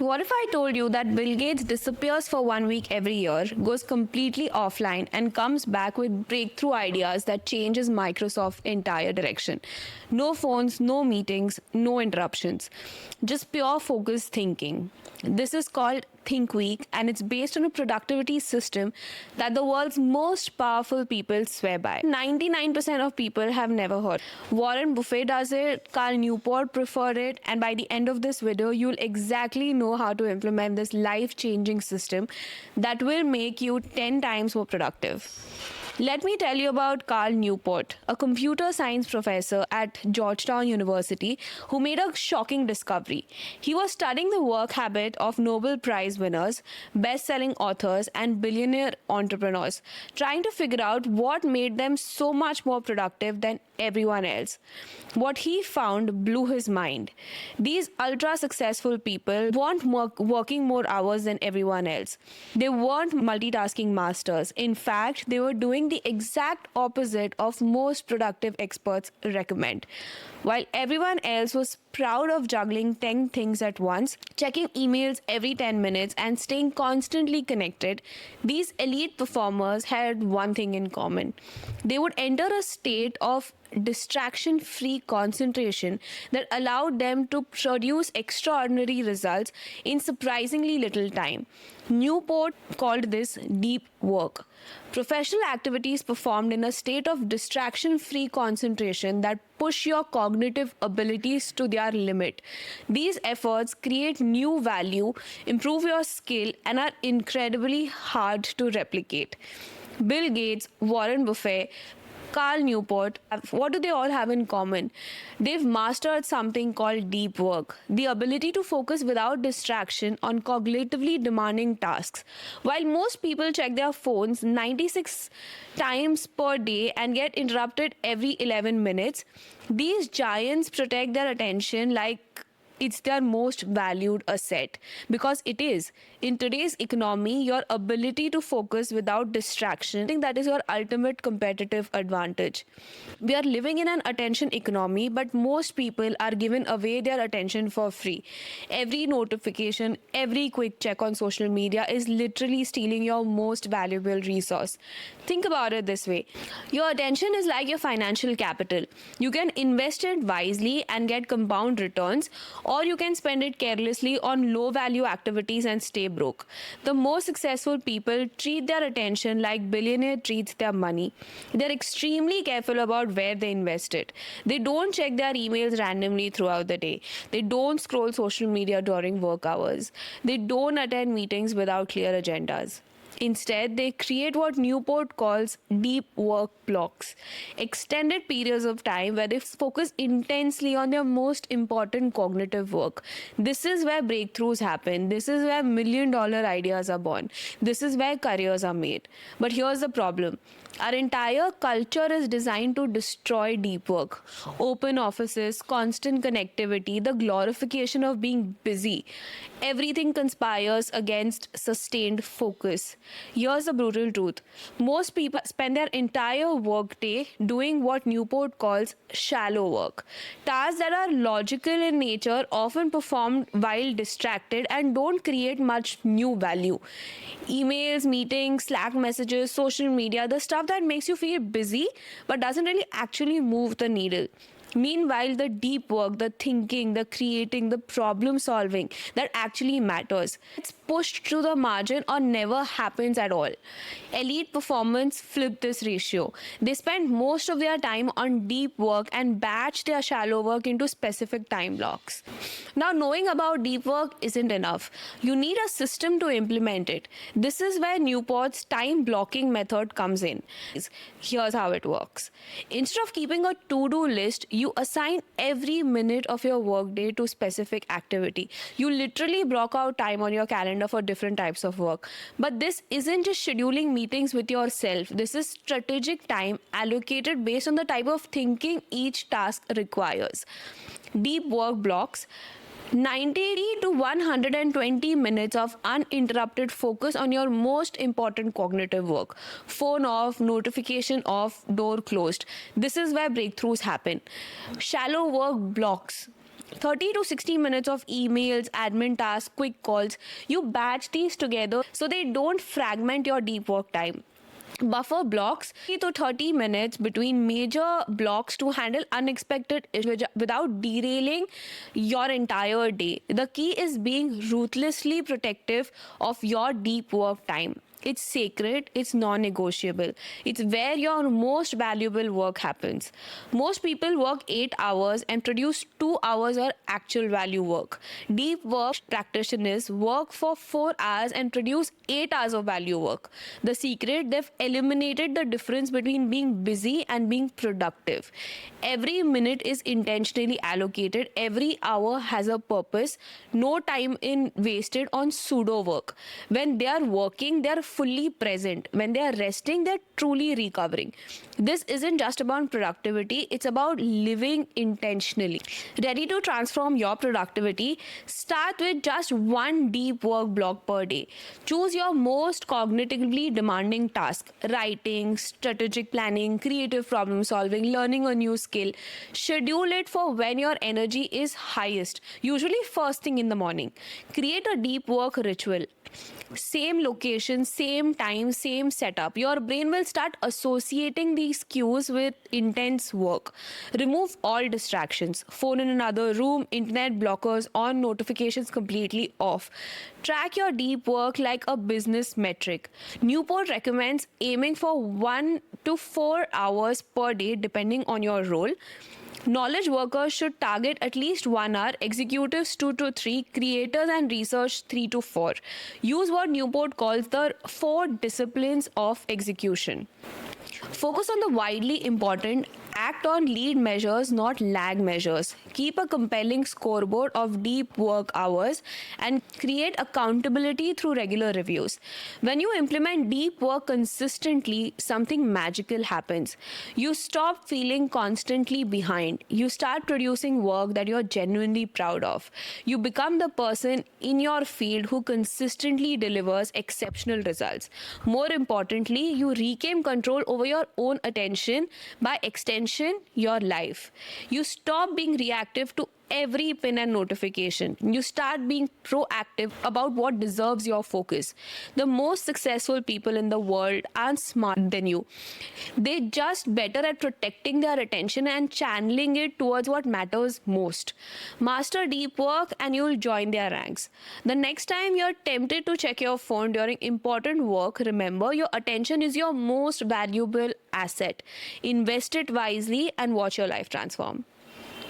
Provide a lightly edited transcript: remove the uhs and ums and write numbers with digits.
What if I told you that Bill Gates disappears for 1 week every year, goes completely offline, and comes back with breakthrough ideas that changes Microsoft's entire direction? No phones, no meetings, no interruptions. Just pure focused thinking. This is called Think Week, and it's based on a productivity system that the world's most powerful people swear by. 99% of people have never heard. Warren Buffett does it, Carl Newport preferred it, and by the end of this video, you'll exactly know how to implement this life-changing system that will make you 10 times more productive. Let me tell you about Carl Newport, a computer science professor at Georgetown University who made a shocking discovery. He was studying the work habit of Nobel Prize winners, best-selling authors, and billionaire entrepreneurs, trying to figure out what made them so much more productive than everyone else. What he found blew his mind. These ultra-successful people weren't working more hours than everyone else. They weren't multitasking masters. In fact, they were doing the exact opposite of most productive experts recommend. While everyone else was proud of juggling 10 things at once, checking emails every 10 minutes, and staying constantly connected, these elite performers had one thing in common. They would enter a state of distraction-free concentration that allowed them to produce extraordinary results in surprisingly little time. Newport called this deep work. Professional activities performed in a state of distraction-free concentration that push your cognitive abilities to their limit. These efforts create new value, improve your skill, and are incredibly hard to replicate. Bill Gates, Warren Buffett, Carl Newport, what do they all have in common? They've mastered something called deep work, the ability to focus without distraction on cognitively demanding tasks. While most people check their phones 96 times per day and get interrupted every 11 minutes, these giants protect their attention like it's their most valued asset, because it is. In today's economy, your ability to focus without distraction, I think that is your ultimate competitive advantage. We are living in an attention economy, but most people are given away their attention for free. Every notification, every quick check on social media is literally stealing your most valuable resource. Think about it this way. Your attention is like your financial capital. You can invest it wisely and get compound returns, or you can spend it carelessly on low-value activities and stay broke. The most successful people treat their attention like billionaire treats their money. They're extremely careful about where they invest it. They don't check their emails randomly throughout the day. They don't scroll social media during work hours. They don't attend meetings without clear agendas. Instead, they create what Newport calls deep work blocks, extended periods of time where they focus intensely on their most important cognitive work. This is where breakthroughs happen. This is where million-dollar ideas are born. This is where careers are made. But here's the problem. Our entire culture is designed to destroy deep work. Open offices, constant connectivity, the glorification of being busy. Everything conspires against sustained focus. Here's the brutal truth. Most people spend their entire workday doing what Newport calls shallow work. Tasks that are logical in nature, often performed while distracted, and don't create much new value. Emails, meetings, Slack messages, social media, the stuff that makes you feel busy but doesn't really actually move the needle. Meanwhile, the deep work, the thinking, the creating, the problem solving that actually matters, it's pushed to the margin or never happens at all. Elite performance flip this ratio. They spend most of their time on deep work and batch their shallow work into specific time blocks. Now, knowing about deep work isn't enough. You need a system to implement it. This is where Newport's time blocking method comes in. Here's how it works. Instead of keeping a to-do list, you assign every minute of your workday to specific activity. You literally block out time on your calendar for different types of work. But this isn't just scheduling meetings with yourself. This is strategic time allocated based on the type of thinking each task requires. Deep work blocks 90 to 120 minutes of uninterrupted focus on your most important cognitive work. Phone off, notification off, door closed. This is where breakthroughs happen. Shallow work blocks 30 to 60 minutes of emails, admin tasks, quick calls. You batch these together so they don't fragment your deep work time. Buffer blocks 30 to 30 minutes between major blocks to handle unexpected issues without derailing your entire day. The key is being ruthlessly protective of your deep work time. It's sacred, it's non negotiable. It's where your most valuable work happens. Most people work 8 hours and produce 2 hours of actual value work. Deep work practitioners work for 4 hours and produce 8 hours of value work. The secret, they've eliminated the difference between being busy and being productive. Every minute is intentionally allocated, every hour has a purpose, no time in wasted on pseudo work. When they are working, they are fully present. When they are resting, they're truly recovering. This isn't just about productivity, it's about living intentionally. Ready to transform your productivity? Start with just one deep work block per day. Choose your most cognitively demanding task: writing, strategic planning, creative problem solving, learning a new skill. Schedule it for when your energy is highest, usually first thing in the morning. Create a deep work ritual. Same location, same time, same setup. Your brain will start associating these cues with intense work. Remove all distractions. Phone in another room, internet blockers on, notifications completely off. Track your deep work like a business metric. Newport recommends aiming for 1 to 4 hours per day depending on your role. Knowledge workers should target at least 1 hour, executives 2 to 3, creators and research 3 to 4. Use what Newport calls the 4 disciplines of execution. Focus on the widely important, act on lead measures, not lag measures. Keep a compelling scoreboard of deep work hours and create accountability through regular reviews. When you implement deep work consistently, something magical happens. You stop feeling constantly behind. You start producing work that you're genuinely proud of. You become the person in your field who consistently delivers exceptional results. More importantly, you reclaim control over your own attention, by extension, your life. You stop being reactive to every pin and notification. You start being proactive about what deserves your focus. The most successful people in the world aren't smarter than you. They're just better at protecting their attention and channeling it towards what matters most. Master deep work and you'll join their ranks. The next time you're tempted to check your phone during important work, remember your attention is your most valuable asset. Invest it wisely and watch your life transform.